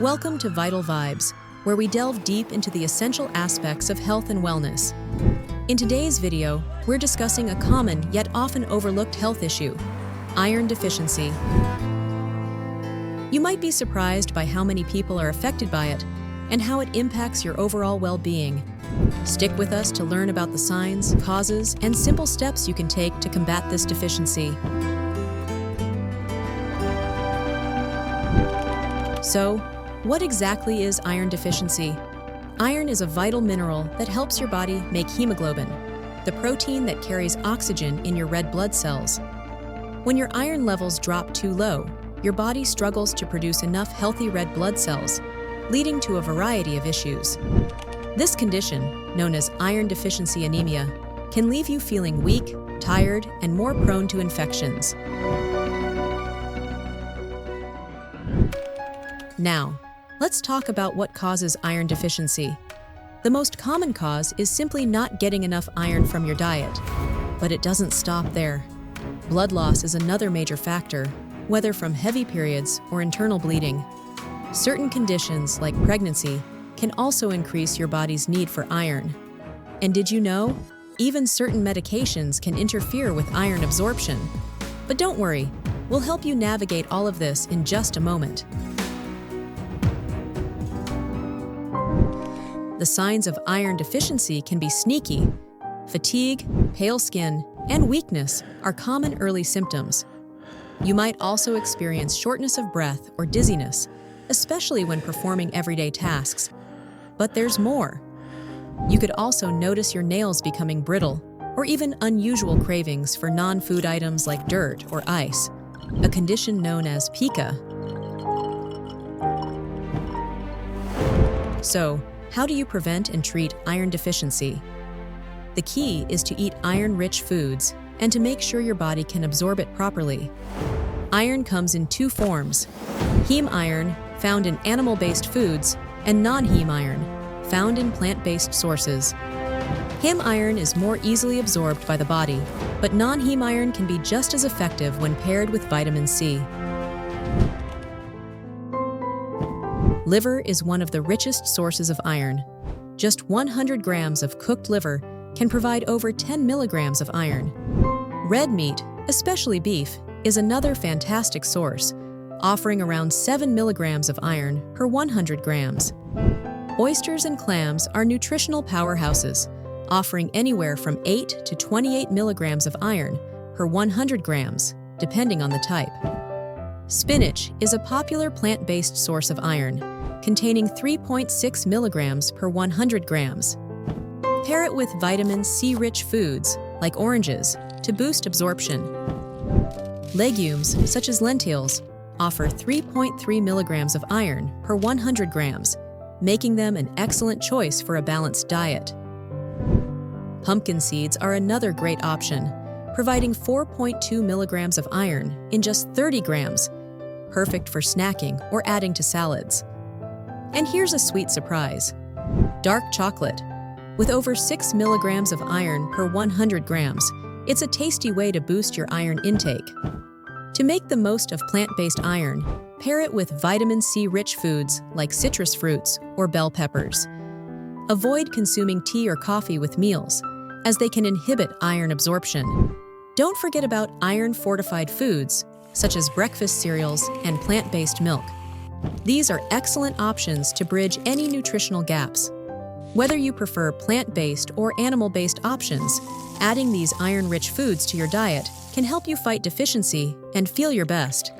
Welcome to Vital Vibes, where we delve deep into the essential aspects of health and wellness. In today's video, we're discussing a common yet often overlooked health issue: iron deficiency. You might be surprised by how many people are affected by it and how it impacts your overall well-being. Stick with us to learn about the signs, causes, and simple steps you can take to combat this deficiency. So, what exactly is iron deficiency? Iron is a vital mineral that helps your body make hemoglobin, the protein that carries oxygen in your red blood cells. When your iron levels drop too low, your body struggles to produce enough healthy red blood cells, leading to a variety of issues. This condition, known as iron deficiency anemia, can leave you feeling weak, tired, and more prone to infections. Now, let's talk about what causes iron deficiency. The most common cause is simply not getting enough iron from your diet. But it doesn't stop there. Blood loss is another major factor, whether from heavy periods or internal bleeding. Certain conditions, like pregnancy, can also increase your body's need for iron. And did you know? Even certain medications can interfere with iron absorption. But don't worry, we'll help you navigate all of this in just a moment. The signs of iron deficiency can be sneaky. Fatigue, pale skin, and weakness are common early symptoms. You might also experience shortness of breath or dizziness, especially when performing everyday tasks. But there's more. You could also notice your nails becoming brittle, or even unusual cravings for non-food items like dirt or ice, a condition known as pica. So, how do you prevent and treat iron deficiency? The key is to eat iron-rich foods and to make sure your body can absorb it properly. Iron comes in two forms: heme iron, found in animal-based foods, and non-heme iron, found in plant-based sources. Heme iron is more easily absorbed by the body, but non-heme iron can be just as effective when paired with vitamin C. Liver is one of the richest sources of iron. Just 100 grams of cooked liver can provide over 10 milligrams of iron. Red meat, especially beef, is another fantastic source, offering around 7 milligrams of iron per 100 grams. Oysters and clams are nutritional powerhouses, offering anywhere from 8 to 28 milligrams of iron per 100 grams, depending on the type. Spinach is a popular plant-based source of iron, containing 3.6 milligrams per 100 grams. Pair it with vitamin C-rich foods, like oranges, to boost absorption. Legumes, such as lentils, offer 3.3 milligrams of iron per 100 grams, making them an excellent choice for a balanced diet. Pumpkin seeds are another great option, providing 4.2 milligrams of iron in just 30 grams, perfect for snacking or adding to salads. And here's a sweet surprise: dark chocolate. With over 6 milligrams of iron per 100 grams, it's a tasty way to boost your iron intake. To make the most of plant-based iron, pair it with vitamin C-rich foods like citrus fruits or bell peppers. Avoid consuming tea or coffee with meals, as they can inhibit iron absorption. Don't forget about iron-fortified foods, such as breakfast cereals and plant-based milk. These are excellent options to bridge any nutritional gaps. Whether you prefer plant-based or animal-based options, adding these iron-rich foods to your diet can help you fight deficiency and feel your best.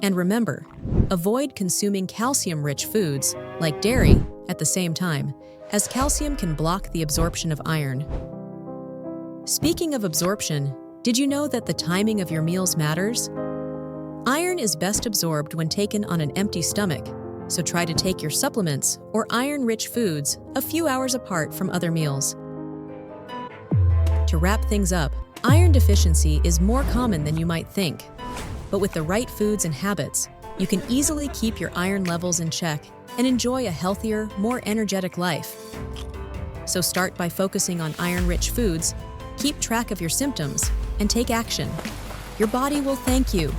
And remember, avoid consuming calcium-rich foods, like dairy, at the same time, as calcium can block the absorption of iron. Speaking of absorption, did you know that the timing of your meals matters? Iron is best absorbed when taken on an empty stomach, so try to take your supplements or iron-rich foods a few hours apart from other meals. To wrap things up, iron deficiency is more common than you might think. But with the right foods and habits, you can easily keep your iron levels in check and enjoy a healthier, more energetic life. So start by focusing on iron-rich foods, keep track of your symptoms, and take action. Your body will thank you.